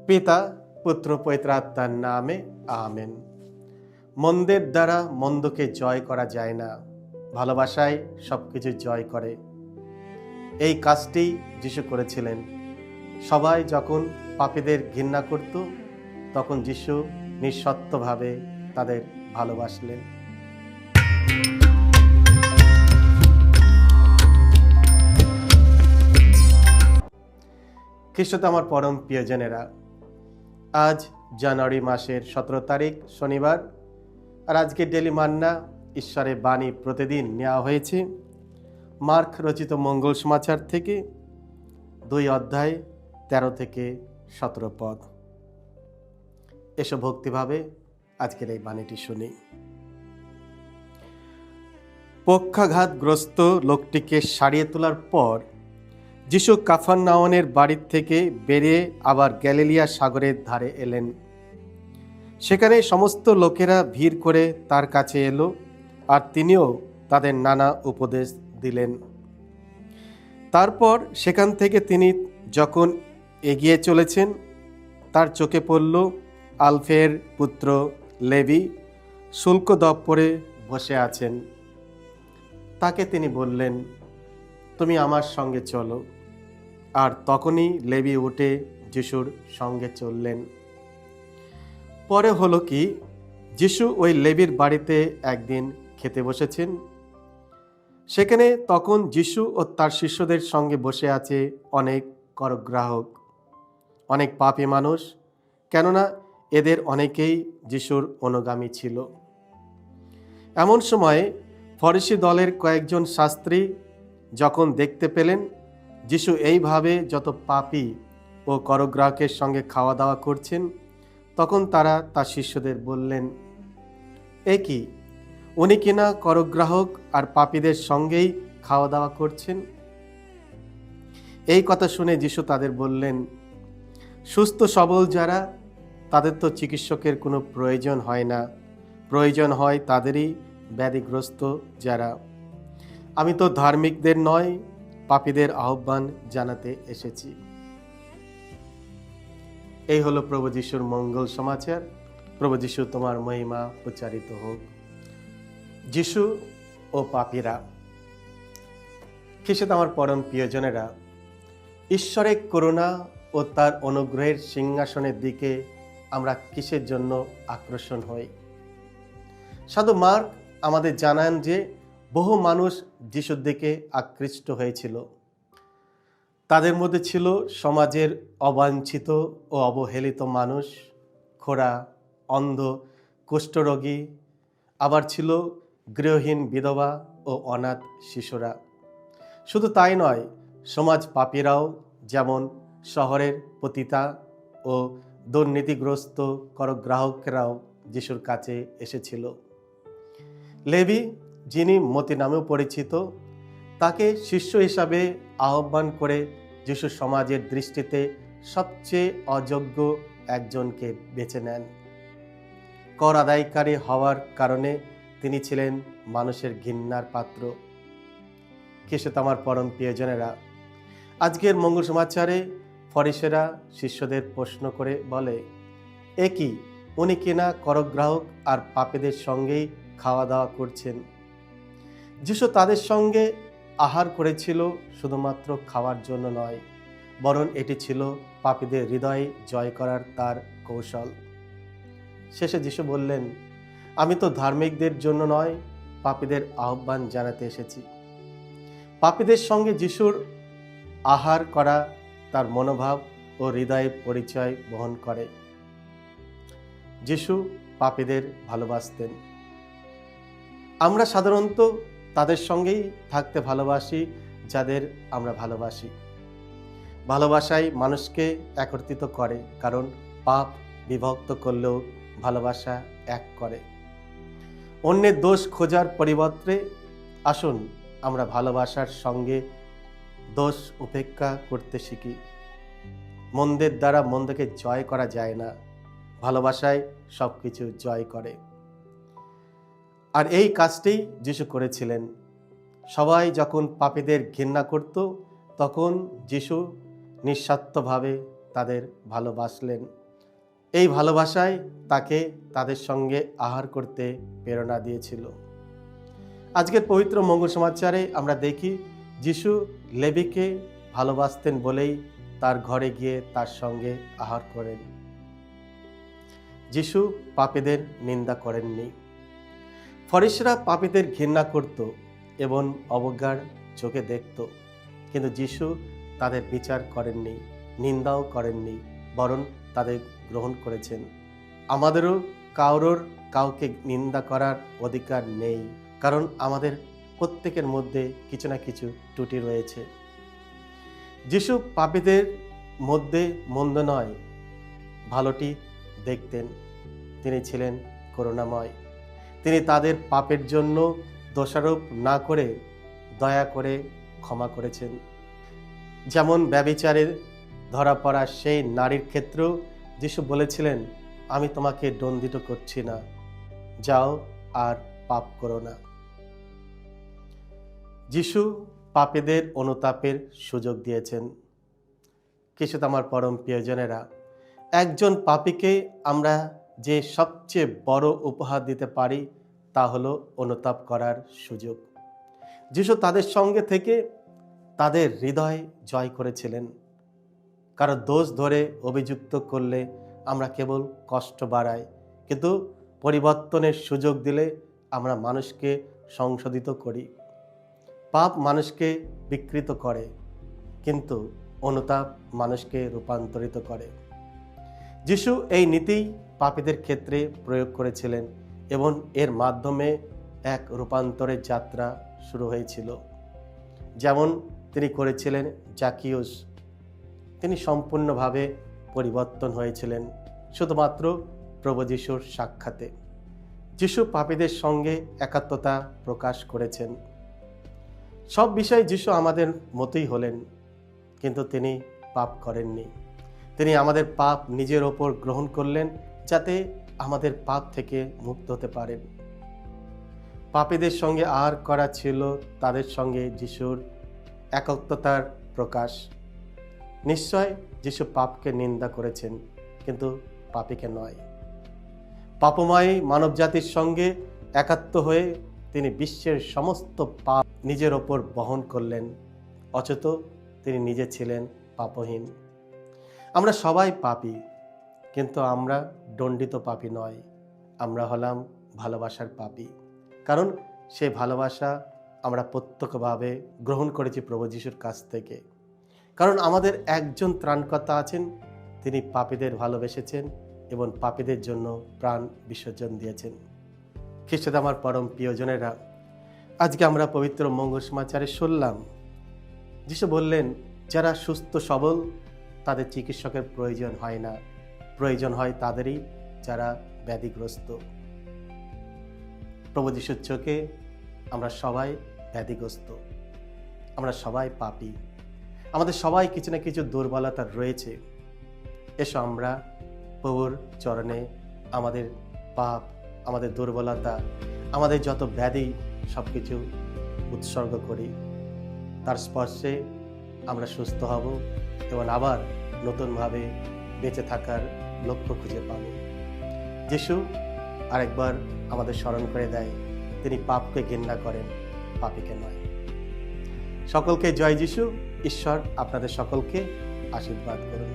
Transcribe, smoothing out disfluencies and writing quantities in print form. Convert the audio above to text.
পিতা পুত্র পবিত্র আত্মার নামে আমেন। মন্দের দ্বারা মন্দকে জয় করা যায় না, ভালোবাসায় সবকিছু জয় করে। এই কাজটি যিশু করেছিলেন। সবাই যখন পাপীদের ঘৃণা করত, তখন যিশু নিঃশর্তভাবে তাদের ভালোবাসলেন। খ্রিস্টতে আমার পরম প্রিয়জনেরা, আজ জানুয়ারি মাসের 17 তারিখ শনিবার। আর আজকে ডেলি মান্না ঈশ্বরের বাণী প্রতিদিন নেওয়া হয়েছে মার্ক রচিত মঙ্গল সমাচার থেকে 2 অধ্যায় 13 থেকে 17 পদ। এসব ভক্তিভাবে আজকের এই বাণীটি শুনি। পক্ষাঘাতগ্রস্ত লোকটিকে সারিয়ে তোলার পর যিশু কাফারনাউমের বাড়ির থেকে বেরিয়ে আবার গ্যালিলিয়া সাগরের ধারে এলেন। সেখানে সমস্ত লোকেরা ভিড় করে তার কাছে এলো, আর তিনিও তাদের নানা উপদেশ দিলেন। তারপর সেখান থেকে তিনি যখন এগিয়ে চলেছেন, তার চোখে পড়ল আলফের পুত্র লেবি শুল্ক দপ্তরে বসে আছেন। তাকে তিনি বললেন, তুমি আমার সঙ্গে চলো। আর তখনই লেবি উঠে যিশুর সঙ্গে চললেন। পরে হলো কি, যিশু ওই লেবির বাড়িতে একদিন খেতে বসেছেন। সেখানে তখন যিশু ও তার শিষ্যদের সঙ্গে বসে আছে অনেক করগ্রাহক, অনেক পাপী মানুষ, কেননা এদের অনেকেই যিশুর অনুগামী ছিল। এমন সময় ফরিসি দলের কয়েকজন শাস্ত্রী যখন দেখতে পেলেন যিশু এইভাবে যত পাপী ও করগ্রাহকের সঙ্গে খাওয়া দাওয়া করছেন, তখন তারা তার শিষ্যদের বললেন, এ কি, উনি কিনা করগ্রাহক আর পাপীদের সঙ্গেই খাওয়া দাওয়া করছেন? এই কথা শুনে যিশু তাদের বললেন, সুস্থ সবল যারা, তাদের তো চিকিৎসকের কোনো প্রয়োজন হয় না, প্রয়োজন হয় তাদেরই ব্যাধিগ্রস্ত যারা। আমি তো ধার্মিকদের নয়, পাপীদের আহ্বান জানাতে এসেছি। এই হলো প্রভু যিশুর মঙ্গল সমাচার। প্রভু যিশু তোমার মহিমা উচ্চারিত হোক। যিশু ও পাপীরা। খ্রিস্টে আমার পরম প্রিয়জনেরা, ঈশ্বরের করুণা ও তার অনুগ্রহের সিংহাসনের দিকে আমরা কিসের জন্য আকর্ষণ হই? সাধু মার্ক আমাদের জানান যে বহু মানুষ যিশুর দিকে আকৃষ্ট হয়েছিল। তাদের মধ্যে ছিল সমাজের অবাঞ্ছিত ও অবহেলিত মানুষ, খোঁড়া, অন্ধ, কুষ্ঠরোগী, আবার ছিল গৃহহীন বিধবা ও অনাথ শিশুরা। শুধু তাই নয়, সমাজ পাপীরাও, যেমন শহরের পতিতা ও দুর্নীতিগ্রস্ত করগ্রাহকেরাও যিশুর কাছে এসেছিল। লেবি, যিনি মতি নামেও পরিচিত, তাকে শিষ্য হিসাবে আহ্বান করে যিশু সমাজের দৃষ্টিতে সবচেয়ে অযোগ্য একজনকে বেছে নেন। কর আদায়কারী হওয়ার কারণে তিনি ছিলেন মানুষের ঘৃণার পাত্র। খ্রিস্টে আমার পরম প্রিয়জনেরা, আজকের মঙ্গল সমাচারে ফরিসেরা শিষ্যদের প্রশ্ন করে বলে, এ কি, উনি কিনা করগ্রাহক আর পাপীদের সঙ্গেই খাওয়া দাওয়া করছেন? যিশু তাদের সঙ্গে আহার করেছিল শুধুমাত্র খাওয়ার জন্য নয়, বরং এটি ছিল পাপীদের হৃদয় জয় করার তার কৌশল। শেষে যিশু বললেন, আমি তো ধার্মিকদের জন্য নয়, পাপীদের আহ্বান জানাতে এসেছি। পাপীদের সঙ্গে যিশুর আহার করা তার মনোভাব ও হৃদয়ের পরিচয় বহন করে। যিশু পাপীদের ভালোবাসতেন। আমরা সাধারণত তাদের সঙ্গেই থাকতে ভালোবাসি যাদের আমরা ভালোবাসি। ভালোবাসাই মানুষকে একত্রিত করে, কারণ পাপ বিভক্ত করলেও ভালোবাসা এক করে। অন্যের দোষ খোঁজার পরিবর্তে আসুন আমরা ভালোবাসার সঙ্গে দোষ উপেক্ষা করতে শিখি। মন্দের দ্বারা মন্দকে জয় করা যায় না, ভালোবাসায় সব কিছু জয় করে। আর এই কাজটি যিশু করেছিলেন। সবাই যখন পাপীদের ঘৃণা করত, তখন যিশু নিঃস্বার্থভাবে তাদের ভালোবাসলেন। এই ভালোবাসায় তাকে তাদের সঙ্গে আহার করতে প্রেরণা দিয়েছিল। আজকের পবিত্র মঙ্গল সমাচারে আমরা দেখি যিশু লেভিকে ভালোবাসতেন বলেই তার ঘরে গিয়ে তার সঙ্গে আহার করেন। যিশু পাপীদের নিন্দা করেননি। ফরিসীরা পাপীদের ঘৃণা করত এবং অবজ্ঞার চোখে দেখত, কিন্তু যিশু তাদের বিচার করেননি, নিন্দাও করেননি, বরং তাদের গ্রহণ করেছেন। আমাদেরও কাউকে নিন্দা করার অধিকার নেই, কারণ আমাদের প্রত্যেকের মধ্যে কিছু না কিছু ত্রুটি রয়েছে। যিশু পাপীদের মধ্যে মন্দ নয়, ভালোটি দেখতেন। তিনি ছিলেন করুণাময়। তিনি তাদের পাপের জন্য দোষারোপ না করে দয়া করে ক্ষমা করেছেন। যেমন ব্যভিচারে ধরা পড়া সেই নারীর ক্ষেত্রেও যিশু বলেছিলেন, আমি তোমাকে দণ্ডিত করছি না, যাও আর পাপ করো না। যিশু পাপীদের অনুতাপের সুযোগ দিয়েছেন। কিছু আমার পরম প্রিয়জনেরা, একজন পাপীকে আমরা যে সবচেয়ে বড় উপহার দিতে পারি তা হলো অনুতাপ করার সুযোগ। যিশু তাদের সঙ্গে থেকে তাদের হৃদয় জয় করেছিলেন। কারো দোষ ধরে অভিযুক্ত করলে আমরা কেবল কষ্ট বাড়াই, কিন্তু পরিবর্তনের সুযোগ দিলে আমরা মানুষকে সংশোধিত করি। পাপ মানুষকে বিকৃত করে, কিন্তু অনুতাপ মানুষকে রূপান্তরিত করে। যিশু এই নীতি পাপীদের ক্ষেত্রে প্রয়োগ করেছিলেন এবং এর মাধ্যমে এক রূপান্তরের যাত্রা শুরু হয়েছিল। যেমন তিনি করেছিলেন জাকিউস। তিনি সম্পূর্ণভাবে পরিবর্তন হয়েছিলেন শুধুমাত্র প্রভু যিশুর সাক্ষাতে। যিশু পাপীদের সঙ্গে একাত্মতা প্রকাশ করেছেন। সব বিষয়ে যিশু আমাদের মতোই হলেন, কিন্তু তিনি পাপ করেননি। তিনি আমাদের পাপ নিজের ওপর গ্রহণ করলেন, যাতে আমাদের পাপ থেকে মুক্ত হতে পারেন। পাপীদের সঙ্গে আহার করা ছিল তাদের সঙ্গে যিশুর একাত্মতার প্রকাশ। নিশ্চয় যিশু পাপকে নিন্দা করেছেন, কিন্তু পাপীকে নয়। পাপময় মানবজাতির সঙ্গে একাত্ম হয়ে তিনি বিশ্বের সমস্ত পাপ নিজের ওপর বহন করলেন, অথচ তিনি নিজে ছিলেন পাপহীন। আমরা সবাই পাপী, কিন্তু আমরা দণ্ডিত পাপী নয়। আমরা হলাম ভালোবাসার পাপী, কারণ সেই ভালোবাসা আমরা প্রত্যক্ষভাবে গ্রহণ করেছি প্রভু যিশুর কাছ থেকে। কারণ আমাদের একজন ত্রাণকর্তা আছেন, তিনি পাপীদের ভালোবেসেছেন এবং পাপীদের জন্য প্রাণ বিসর্জন দিয়েছেন। খ্রিস্টে আমার পরম প্রিয়জনেরা, আজকে আমরা পবিত্র মঙ্গল সমাচারে শুনলাম যিশু বললেন, যারা সুস্থ সবল তাদের চিকিৎসকের প্রয়োজন হয় না, প্রয়োজন হয় তাদেরই যারা ব্যাধিগ্রস্ত। প্রভু যিশুর চোখে আমরা সবাই ব্যাধিগ্রস্ত, আমরা সবাই পাপী, আমাদের সবাই কিছু না কিছু দুর্বলতা রয়েছে। এসো আমরা প্রভুর চরণে আমাদের পাপ, আমাদের দুর্বলতা, আমাদের যত ব্যাধি সব কিছু উৎসর্গ করি। তার স্পর্শে আমরা সুস্থ হব এবং আবার নতুনভাবে বেঁচে থাকার লক্ষ্য খুঁজে পাব। যিশু আরেকবার আমাদের স্মরণ করে দেয়, তিনি পাপকে ঘৃণা করেন, পাপীকে নয়। সকলকে জয় যিশু। ঈশ্বর আপনাদের সকলকে আশীর্বাদ করুন।